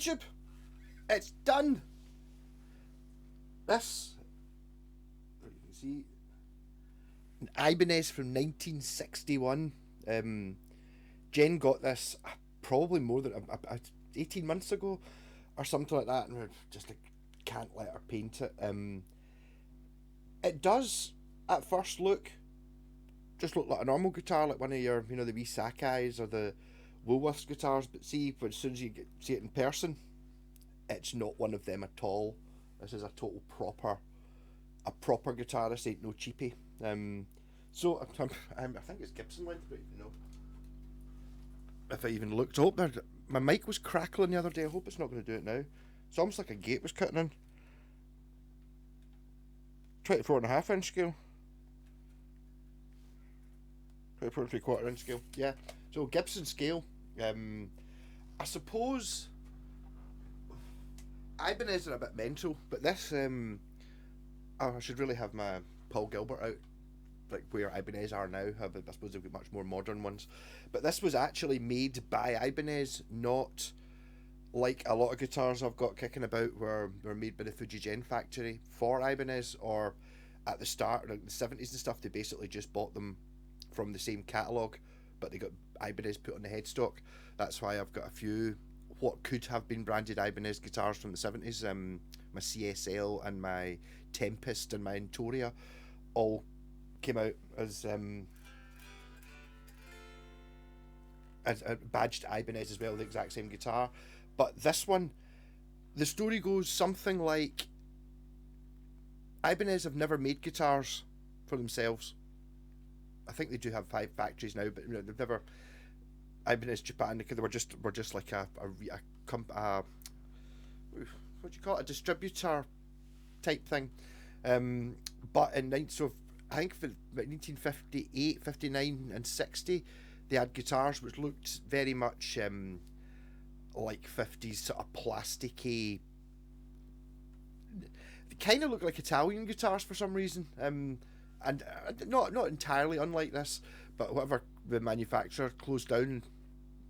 YouTube, it's done. This, you can see, an Ibanez from 1961. Jen got this probably more than 18 months ago or something like that, and we're just can't let her paint it. It does at first look just look like a normal guitar, like one of your, the wee Sakai's or the Woolworths guitars, but see, as soon as you see it in person, it's not one of them at all. This is a total proper guitar. This ain't no cheapie. So I think it's Gibson length, but if I even looked up there, my mic was crackling the other day. I hope it's not going to do it now. It's almost like a gate was cutting in. 24.5 inch scale. 24 and 3/4 inch scale. Yeah. So Gibson scale. I suppose Ibanez are a bit mental, but this I should really have my Paul Gilbert out, like where Ibanez are now. I suppose they've got much more modern ones, but this was actually made by Ibanez, not like a lot of guitars I've got kicking about where they're made by the Fujigen factory for Ibanez, or at the start, like the 70s and stuff, they basically just bought them from the same catalogue, but they got Ibanez put on the headstock. That's why I've got a few what could have been branded Ibanez guitars from the 70s. My CSL and my Tempest and my Entoria all came out as badged Ibanez as well, the exact same guitar. But this one, the story goes something like Ibanez have never made guitars for themselves. I think they do have 5 factories now, but they've never. Ibanez Japan, they were just like a what do you call it, a distributor type thing. But I think for 1958, 59 and 60, they had guitars which looked very much like 50s sort of plasticky. They kind of look like Italian guitars for some reason. And not entirely unlike this, but whatever, the manufacturer closed down,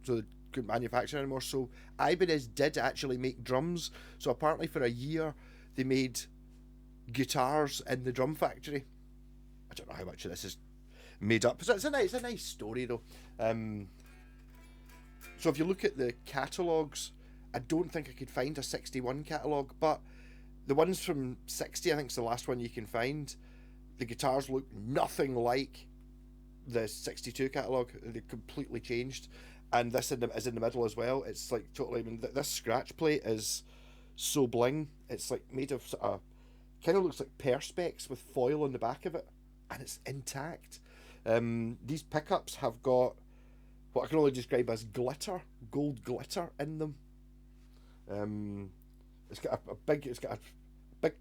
so they couldn't manufacture anymore. So Ibanez did actually make drums. So apparently for a year they made guitars in the drum factory. I don't know how much of this is made up. So it's a nice story though. So if you look at the catalogues, I don't think I could find a 61 catalogue, but the ones from 60, I think is the last one you can find. The guitars look nothing like the 62 catalogue. They completely changed, and this is in the middle as well. It's like totally. I mean, this scratch plate is so bling. It's like made of sort of, kind of looks like perspex with foil on the back of it, and it's intact. These pickups have got what I can only describe as glitter, gold glitter in them. It's got a big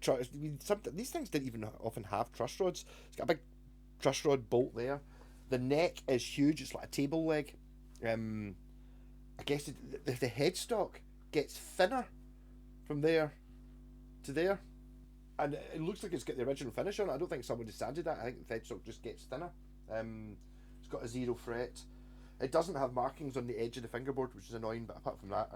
truss. I mean, these things didn't even often have truss rods. It's got a big truss rod bolt there. The neck is huge. It's like a table leg. I guess the headstock gets thinner from there to there, and it looks like it's got the original finish on it. I don't think somebody sanded that. I think the headstock just gets thinner. It's got a 0 fret. It doesn't have markings on the edge of the fingerboard, which is annoying. But apart from that,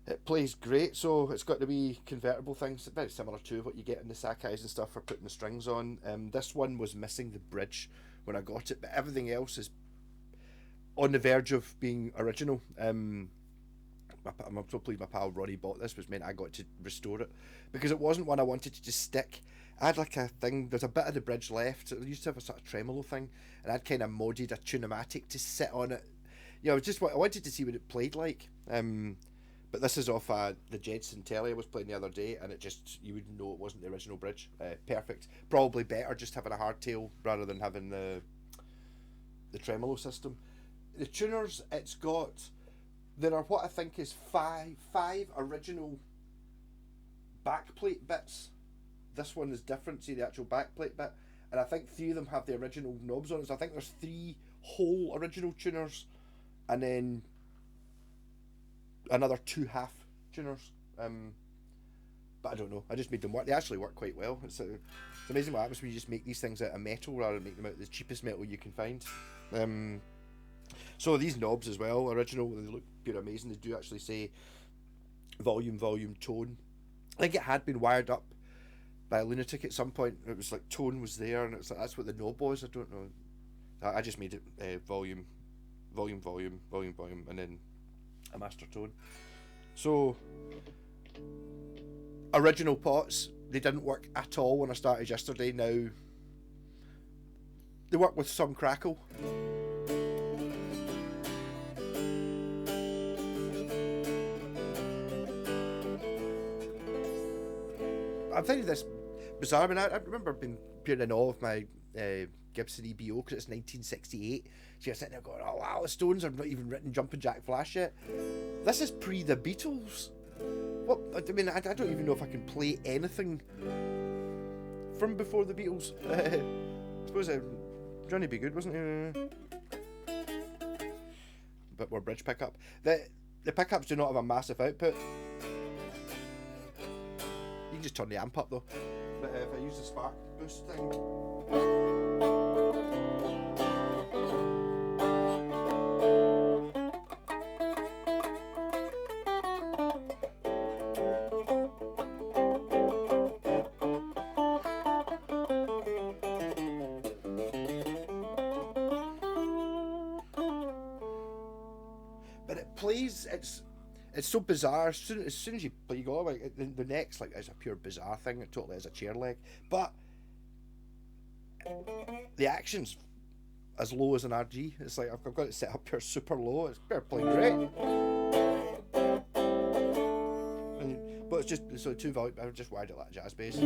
it plays great. So it's got the wee convertible things, very similar to what you get in the Sakai's and stuff for putting the strings on. This one was missing the bridge when I got it, but everything else is on the verge of being original. I'm so pleased my pal Ronnie bought this, which meant I got to restore it, because it wasn't one I wanted to just stick. I had like a thing, there's a bit of the bridge left. It used to have a sort of tremolo thing, and I'd kind of modded a Tunematic to sit on it. I wanted to see what it played like. But this is off the Jedson telly I was playing the other day, and it just, you would know it wasn't the original bridge. Perfect. Probably better just having a hardtail rather than having the tremolo system. The tuners, there are what I think is five original backplate bits. This one is different, see the actual backplate bit, and I think 3 of them have the original knobs on it. So I think there's 3 whole original tuners, and then another 2 half tuners. But I don't know. I just made them work. They actually work quite well. It's amazing what happens when you just make these things out of metal rather than make them out of the cheapest metal you can find. So these knobs as well, original. They look pure amazing. They do actually say volume, tone. I think it had been wired up by a lunatic at some point. It was like tone was there, and it's like that's what the knob was. I don't know. I just made it volume, and then a master tone. So original pots, they didn't work at all when I started yesterday. Now they work with some crackle. I'm finding this bizarre. I mean, I remember being in awe of my Gibson EBO because it's 1968. So you're sitting there going, oh wow, the Stones have not even written Jumpin' Jack Flash yet. This is pre the Beatles. What? I mean, I don't even know if I can play anything from before the Beatles. I suppose Johnny B. Good, wasn't he? A bit more bridge pickup. The pickups do not have a massive output. You can just turn the amp up though. But if I use the spark boost thing. But it plays, it's so bizarre. As soon as you go, like the neck's like it's a pure bizarre thing. It totally is a chair leg, but the action's as low as an RG. It's like I've got it set up here super low. It's playing great. But it's just so 2 volume. I just wired it like a jazz bass.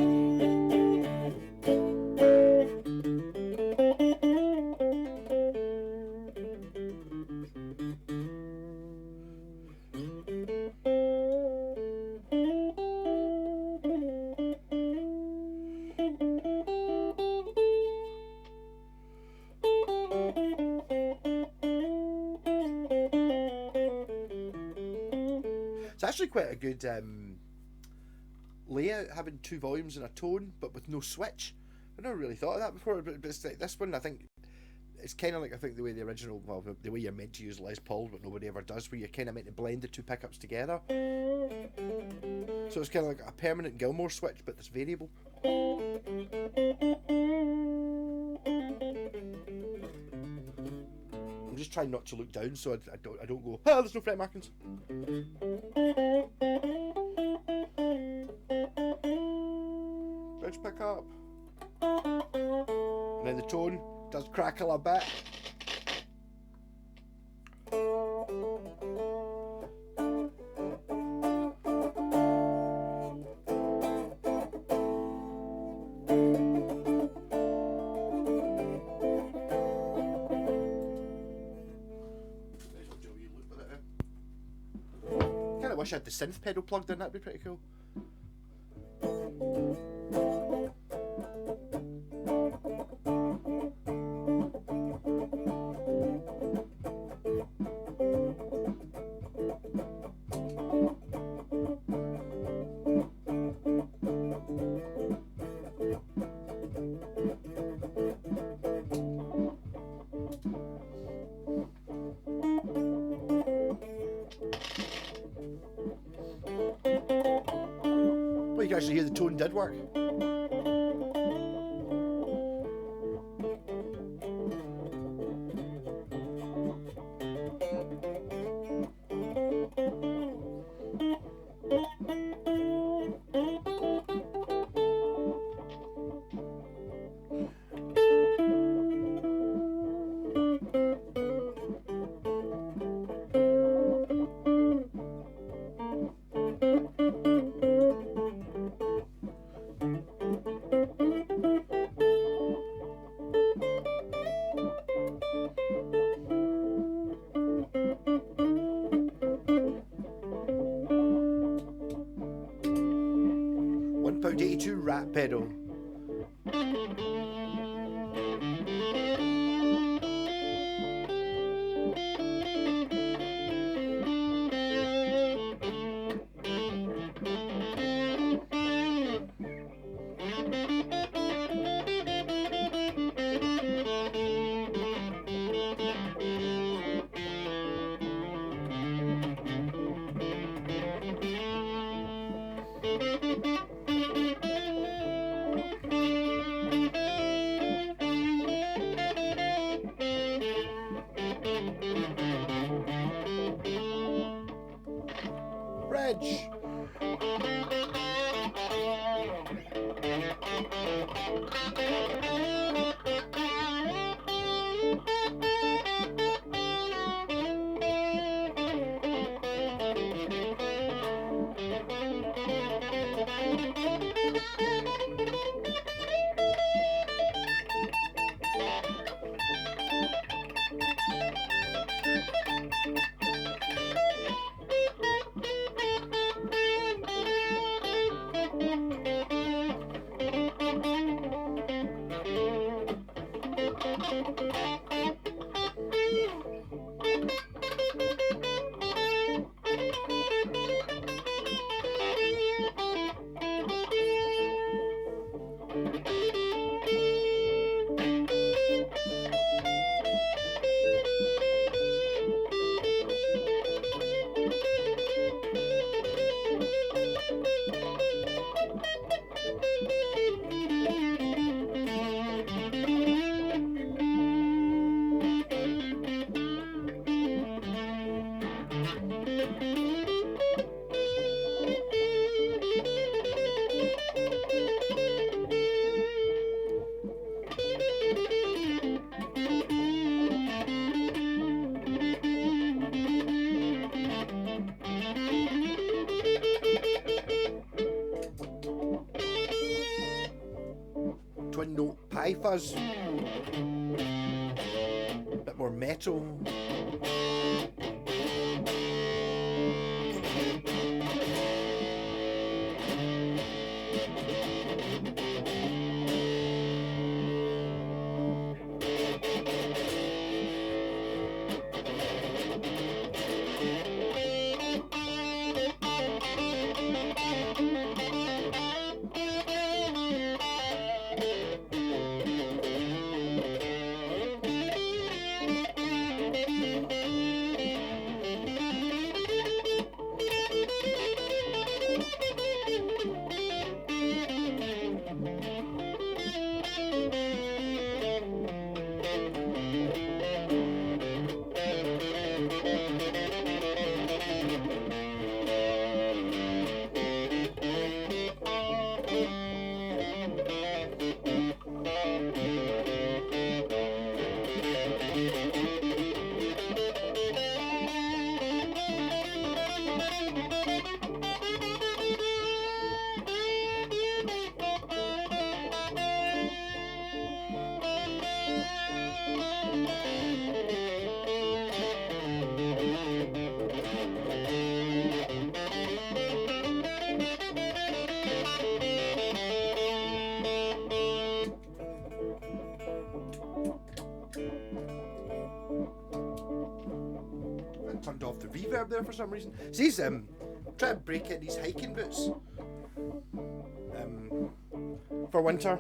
It's actually quite a good layout, having 2 volumes and a tone, but with no switch. I never really thought of that before, but it's like, this one I think it's kind of like I think the way the original, well, the way you're meant to use Les Pauls, but nobody ever does, where you're kind of meant to blend the 2 pickups together. So it's kind of like a permanent Gilmore switch, but it's variable. I'm just trying not to look down so I don't go, ah, there's no fret markings. Bridge pickup. And then the tone does crackle a bit. I wish I had the synth pedal plugged in, that'd be pretty cool. Well, you can actually hear the tone did work. £1.82 rat pedal. Edge. Twin note pie fuzz. Bit more metal. Turned off the reverb there for some reason. See, he's trying to break in these hiking boots for winter.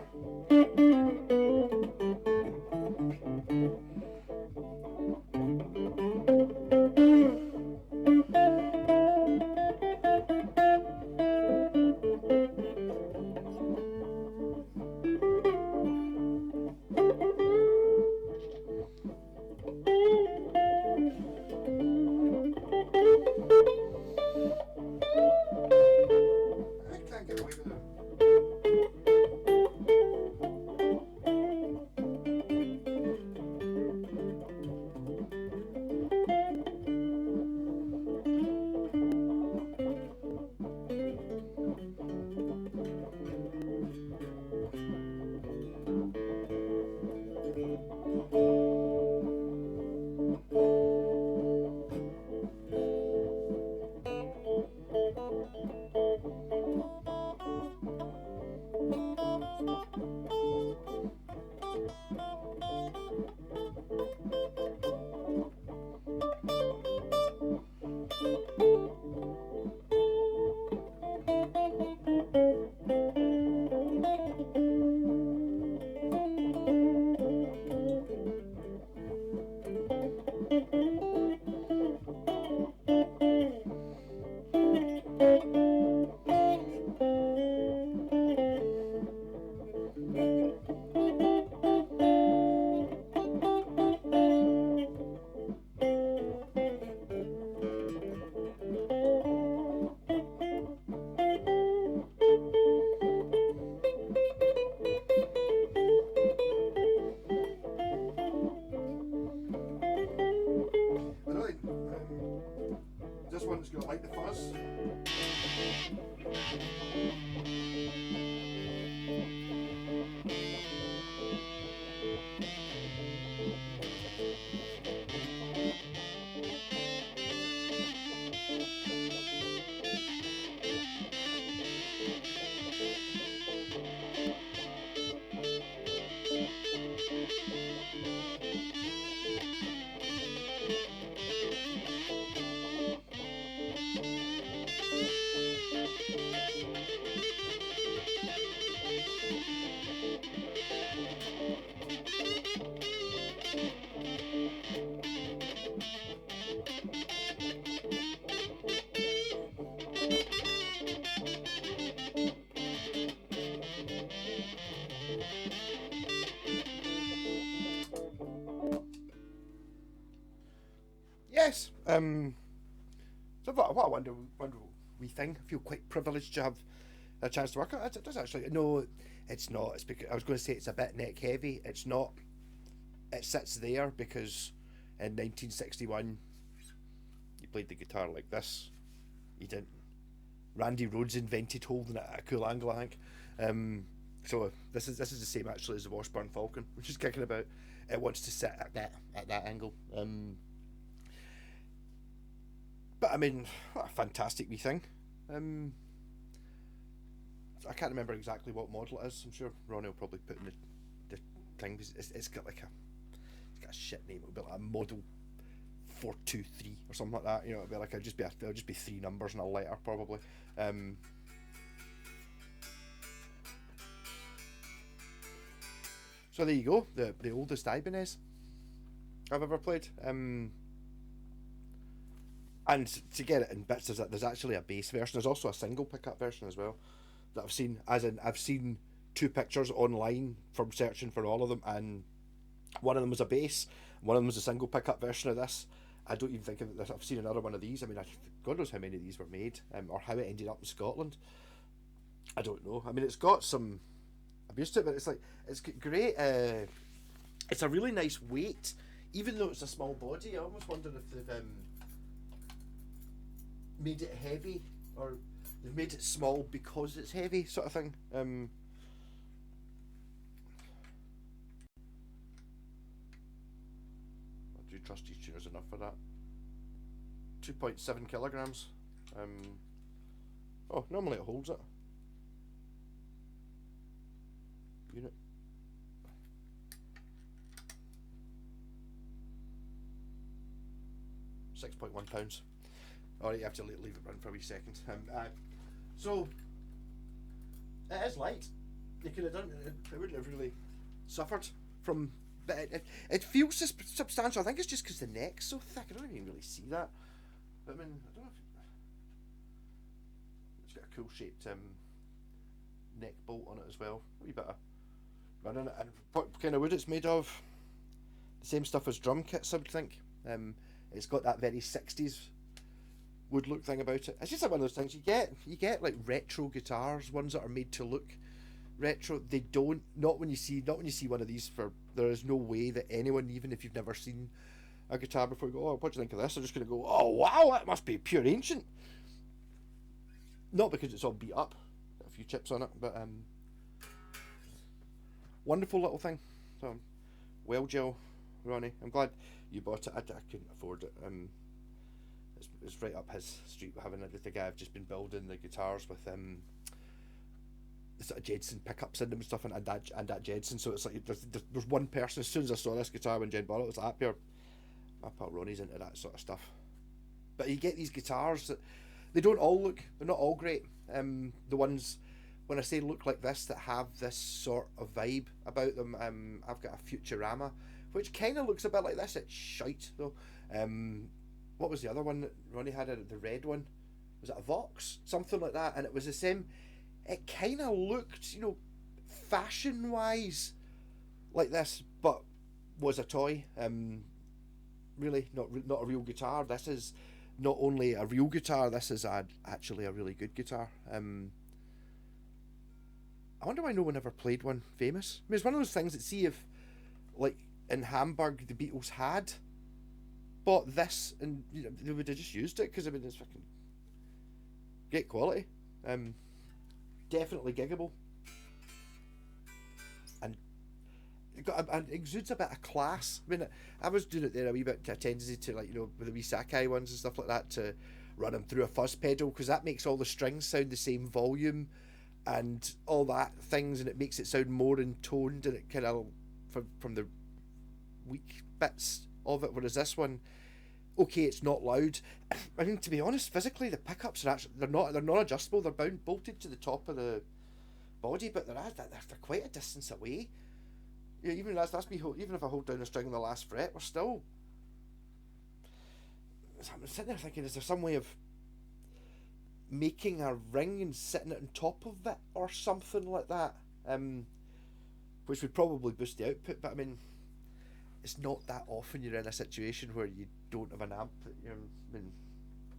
I can't get away with it. this one's got like the fuzz. Yes. So what I wonder wee thing. I feel quite privileged to have a chance to work on it. It does actually. No, it's not. It's because I was going to say it's a bit neck heavy. It's not. It sits there because in 1961 you played the guitar like this. You didn't. Randy Rhoads invented holding it at a cool angle, I think. So this is the same actually as the Washburn Falcon, which is kicking about. It wants to sit at that angle. But I mean, what a fantastic wee thing. I can't remember exactly what model it is. I'm sure Ronnie will probably put in the thing. It's got like it's got a shit name. It'll be like a model 423 or something like that. You know, it'll be like it'll just be three numbers and a letter probably. So there you go. The oldest Ibanez I've ever played. And to get it in bits, there's actually a bass version. There's also a single pickup version as well that I've seen. As in, I've seen two pictures online from searching for all of them, and one of them was a bass, one of them was a single pickup version of this. I don't even think I've seen another one of these. I mean, God knows how many of these were made, or how it ended up in Scotland. I don't know. I mean, it's got some. I'm used to it, but it's great. It's a really nice weight, even though it's a small body. I almost wonder if they've made it heavy, or they've made it small because it's heavy, sort of thing. I do trust these tuners enough for that. 2.7 kilograms. Oh, normally it holds it. Unit. £6.1. Alright, you have to leave it run for a wee second. So, it is light. You could have done it, it wouldn't have really suffered from. But it feels substantial. I think it's just because the neck's so thick. I don't even really see that. But I mean, I don't know if. It's got a cool shaped neck bolt on it as well. A wee bit of running it. And what kind of wood it's made of? The same stuff as drum kits, I would think. It's got that very 60s would look thing about it. It's just like one of those things you get like retro guitars, ones that are made to look retro. They don't, not when you see one of these. For there is no way that anyone, even if you've never seen a guitar before, you go, oh, what do you think of this? They're just going to go, oh wow, that must be pure ancient. Not because it's all beat up, got a few chips on it, but wonderful little thing. So well, Jill, Ronnie, I'm glad you bought it. I couldn't afford it. It's right up his street, having the guy I've just been building the guitars with the sort of Jedson pickups in them and stuff, and that Jedson. So it's like there's one person. As soon as I saw this guitar when Jen bought it, was like, my pal Ronnie's into that sort of stuff. But you get these guitars that they're not all great. The ones, when I say look like this, that have this sort of vibe about them. I've got a Futurama, which kind of looks a bit like this. It's shite though. What was the other one that Ronnie had? The red one, was it a Vox, something like that? And it was the same. It kind of looked, fashion wise, like this, but was a toy. Really, not a real guitar. This is not only a real guitar. This is actually a really good guitar. I wonder why no one ever played one famous. I mean, it's one of those things that, see if, like in Hamburg, the Beatles had bought this, and you know they would have just used it because I mean it's fucking great quality, definitely giggable, and and exudes a bit of class. I mean, I was doing it there a wee bit, a tendency to like with the wee Sakai ones and stuff like that to run them through a fuzz pedal because that makes all the strings sound the same volume and all that things, and it makes it sound more intoned and it kind of from the weak bits of it. Whereas this one, okay, it's not loud. I mean, to be honest, physically the pickups are actually they're not adjustable. They're bolted to the top of the body, but they're quite a distance away. Yeah, even that's me. Even if I hold down a string on the last fret, we're still. I'm sitting there thinking, is there some way of making a ring and sitting it on top of it or something like that? Which would probably boost the output, but I mean, it's not that often you're in a situation where you don't have an amp. I mean,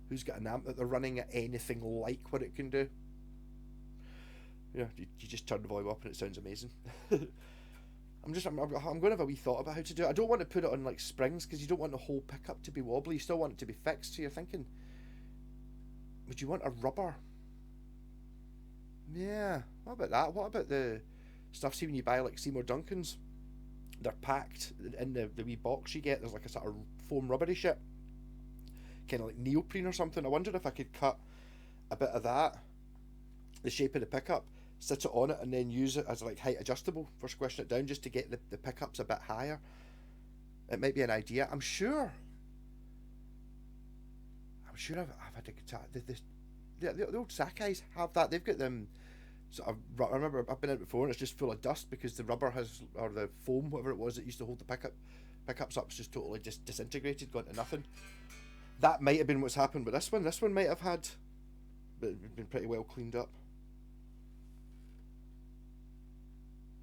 who's got an amp that they're running at anything like what it can do? Yeah, you just turn the volume up and it sounds amazing. I'm going to have a wee thought about how to do it. I don't want to put it on like springs because you don't want the whole pickup to be wobbly. You still want it to be fixed. So you're thinking, would you want a rubber? Yeah. What about that? What about the stuff? See when you buy like Seymour Duncan's, they're packed in the wee box you get. There's like a sort of foam rubbery shit, kind of like neoprene or something. I wondered if I could cut a bit of that, the shape of the pickup, sit it on it, and then use it as like height adjustable for squishing it down just to get the pickups a bit higher. It might be an idea. I'm sure I've had a guitar. The old Sakai's have that. They've got them. So I remember I've been in it before, and it's just full of dust because the rubber or the foam, whatever it was that used to hold the pickups up, is just totally just disintegrated, gone to nothing. That might have been what's happened with this one. This one might have had, but it's been pretty well cleaned up.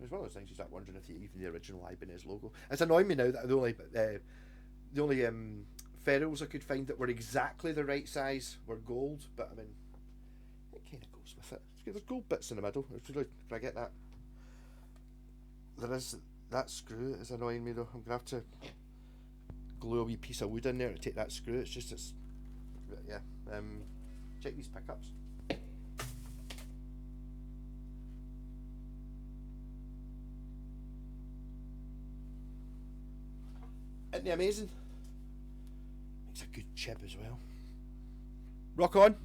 It's one of those things you start wondering if even the original Ibanez logo. It's annoying me now that the only ferrules I could find that were exactly the right size were gold, but I mean, it kind of goes with it. There's gold bits in the middle. If I get that, there is that screw is annoying me though. I'm gonna have to glue a wee piece of wood in there to take that screw. It's yeah. Check these pickups. Isn't he amazing? Makes a good chip as well. Rock on.